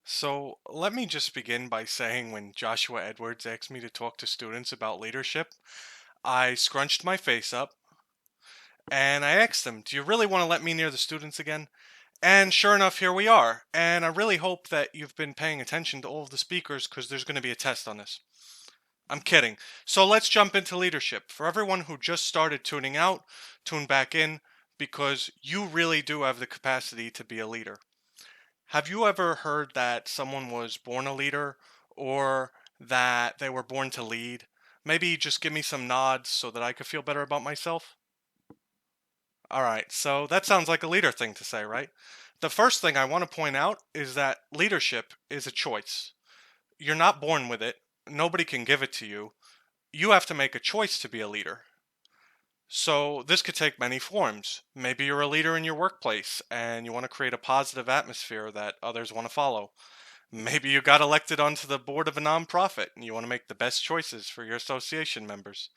So let me just begin by saying when Joshua Edwards asked me to talk to students about leadership, I scrunched my face up and I asked them, "Do you really want to let me near the students again?" And sure enough, here we are. And I really hope that you've been paying attention to all of the speakers because there's going to be a test on this. I'm kidding. So let's jump into leadership. For everyone who just started tuning out, tune back in because you really do have the capacity to be a leader. Have you ever heard that someone was born a leader or that they were born to lead? Maybe just give me some nods so that I could feel better about myself. All right, so that sounds like a leader thing to say, right? The first thing I want to point out is that leadership is a choice. You're not born with it, nobody can give it to you. You have to make a choice to be a leader. So this could take many forms. Maybe you're a leader in your workplace and you want to create a positive atmosphere that others want to follow. Maybe you got elected onto the board of a nonprofit and you want to make the best choices for your association members.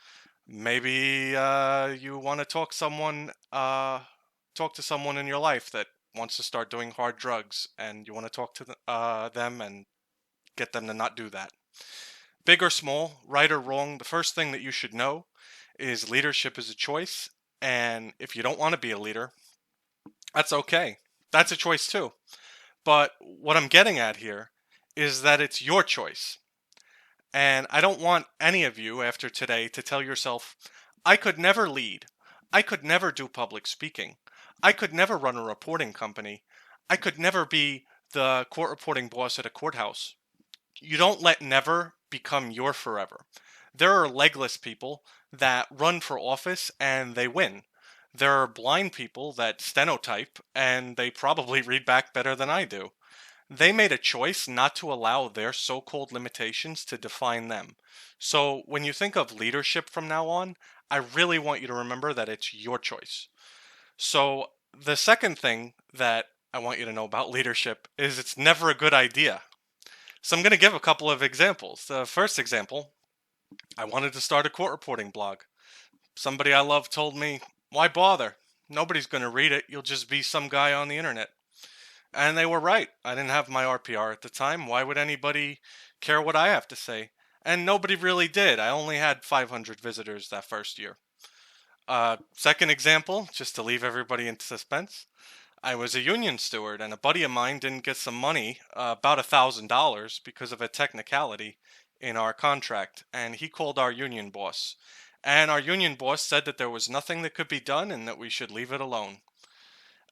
Maybe you want to talk to someone in your life that wants to start doing hard drugs, and you want to talk to them and get them to not do that. Big or small, right or wrong, the first thing that you should know is leadership is a choice, and if you don't want to be a leader, that's okay. That's a choice too. But what I'm getting at here is that it's your choice. And I don't want any of you after today to tell yourself, I could never lead. I could never do public speaking. I could never run a reporting company. I could never be the court reporting boss at a courthouse. You don't let never become your forever. There are legless people that run for office and they win. There are blind people that stenotype and they probably read back better than I do. They made a choice not to allow their so called limitations to define them. So when you think of leadership from now on, I really want you to remember that it's your choice. So the second thing that I want you to know about leadership is it's never a good idea. So I'm going to give a couple of examples. The first example, I wanted to start a court reporting blog. Somebody I love told me, why bother? Nobody's going to read it. You'll just be some guy on the internet. And they were right. I didn't have my RPR at the time. Why would anybody care what I have to say? And nobody really did. I only had 500 visitors that first year. Second example, just to leave everybody in suspense, I was a union steward, and a buddy of mine didn't get some money, about $1,000, because of a technicality in our contract, and he called our union boss. And our union boss said that there was nothing that could be done and that we should leave it alone.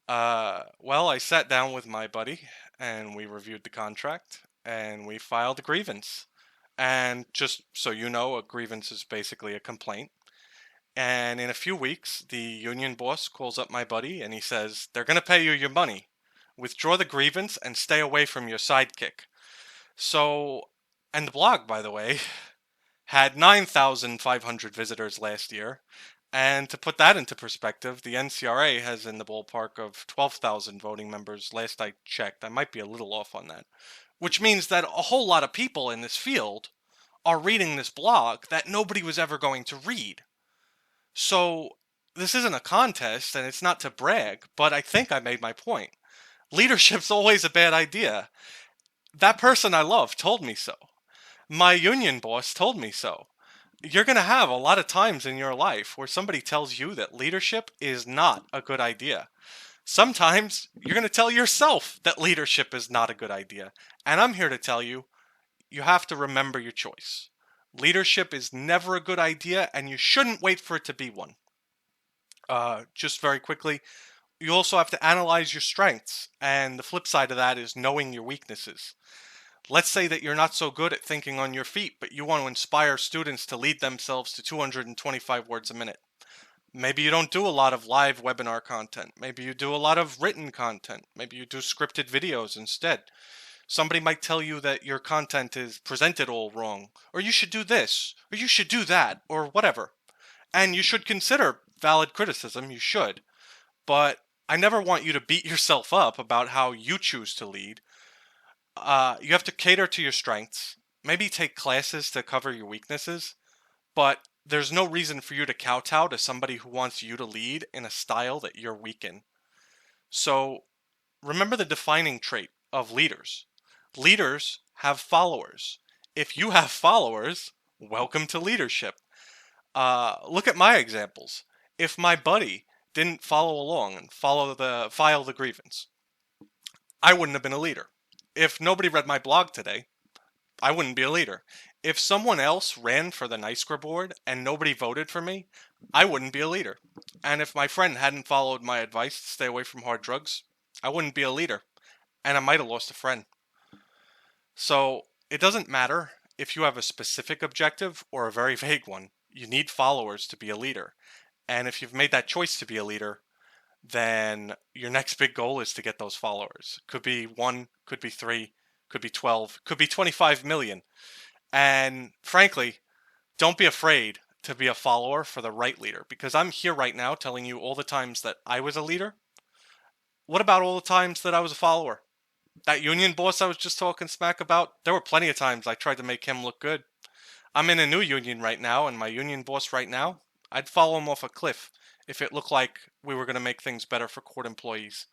Well, I sat down with my buddy and we reviewed the contract and we filed a grievance. And just so you know, a grievance is basically a complaint. And in a few weeks, the union boss calls up my buddy and he says, they're going to pay you your money. Withdraw the grievance and stay away from your sidekick. So, and the blog, by the way, had 9,500 visitors last year. And to put that into perspective, the NCRA has in the ballpark of 12,000 voting members last I checked. I might be a little off on that. Which means that a whole lot of people in this field are reading this blog that nobody was ever going to read. So this isn't a contest and it's not to brag, but I think I made my point. Leadership's always a bad idea. That person I love told me so. My union boss told me so. You're going to have a lot of times in your life where somebody tells you that leadership is not a good idea. Sometimes you're going to tell yourself that leadership is not a good idea. And I'm here to tell you, you have to remember your choice. Leadership is never a good idea, and you shouldn't wait for it to be one. Just very quickly, you also have to analyze your strengths, and the flip side of that is knowing your weaknesses. Let's say that you're not so good at thinking on your feet, but you want to inspire students to lead themselves to 225 words a minute. Maybe you don't do a lot of live webinar content. Maybe you do a lot of written content. Maybe you do scripted videos instead. Somebody might tell you that your content is presented all wrong, or you should do this, or you should do that, or whatever. And you should consider valid criticism, you should. But I never want you to beat yourself up about how you choose to lead. You have to cater to your strengths, maybe take classes to cover your weaknesses, but there's no reason for you to kowtow to somebody who wants you to lead in a style that you're weak in. So remember the defining trait of leaders. Leaders have followers. If you have followers, welcome to leadership. Look at my examples. If my buddy didn't follow along and file the grievance, I wouldn't have been a leader. If nobody read my blog today, I wouldn't be a leader. If someone else ran for the NYSCRA board and nobody voted for me, I wouldn't be a leader. And if my friend hadn't followed my advice to stay away from hard drugs, I wouldn't be a leader. And I might have lost a friend. So it doesn't matter if you have a specific objective or a very vague one. You need followers to be a leader. And if you've made that choice to be a leader, then your next big goal is to get those followers. Could be 1, could be 3, could be 12, could be 25 million. And frankly, don't be afraid to be a follower for the right leader, because I'm here right now telling you all the times that I was a leader. What about all the times that I was a follower? That union boss I was just talking smack about, there were plenty of times I tried to make him look good. I'm in a new union right now, and my union boss right now, I'd follow him off a cliff if it looked like we were going to make things better for court employees.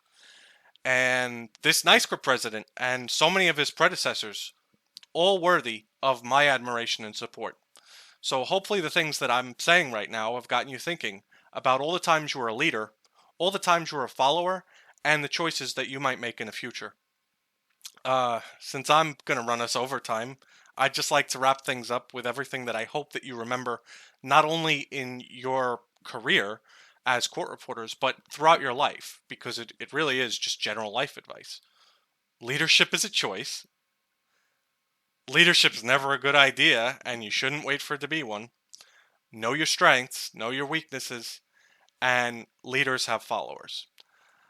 And this NYSCRA president and so many of his predecessors, all worthy of my admiration and support. So hopefully the things that I'm saying right now have gotten you thinking about all the times you were a leader, all the times you were a follower, and the choices that you might make in the future. Since I'm going to run us overtime, I'd just like to wrap things up with everything that I hope that you remember, not only in your career as court reporters, but throughout your life, because it really is just general life advice. Leadership is a choice. Leadership's never a good idea, and you shouldn't wait for it to be one. Know your strengths, know your weaknesses, and leaders have followers.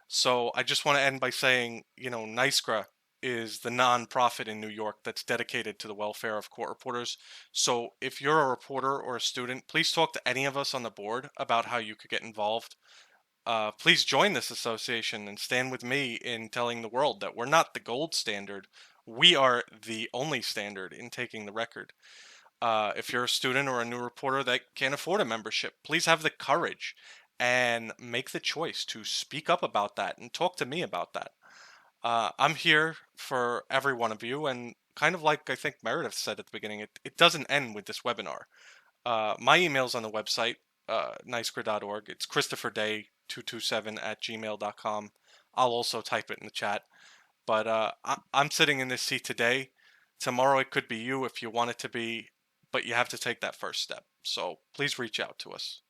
So I just want to end by saying, NYSCRA is the nonprofit in New York that's dedicated to the welfare of court reporters. So if you're a reporter or a student, please talk to any of us on the board about how you could get involved. Please join this association and stand with me in telling the world that we're not the gold standard. We are the only standard in taking the record. If you're a student or a new reporter that can't afford a membership, please have the courage and make the choice to speak up about that and talk to me about that. I'm here for every one of you, and kind of like I think Meredith said at the beginning, it doesn't end with this webinar. My email's on the website, NYSCRA.org. It's ChristopherDay227@gmail.com. I'll also type it in the chat. But I'm sitting in this seat today. Tomorrow it could be you if you want it to be, but you have to take that first step. So please reach out to us.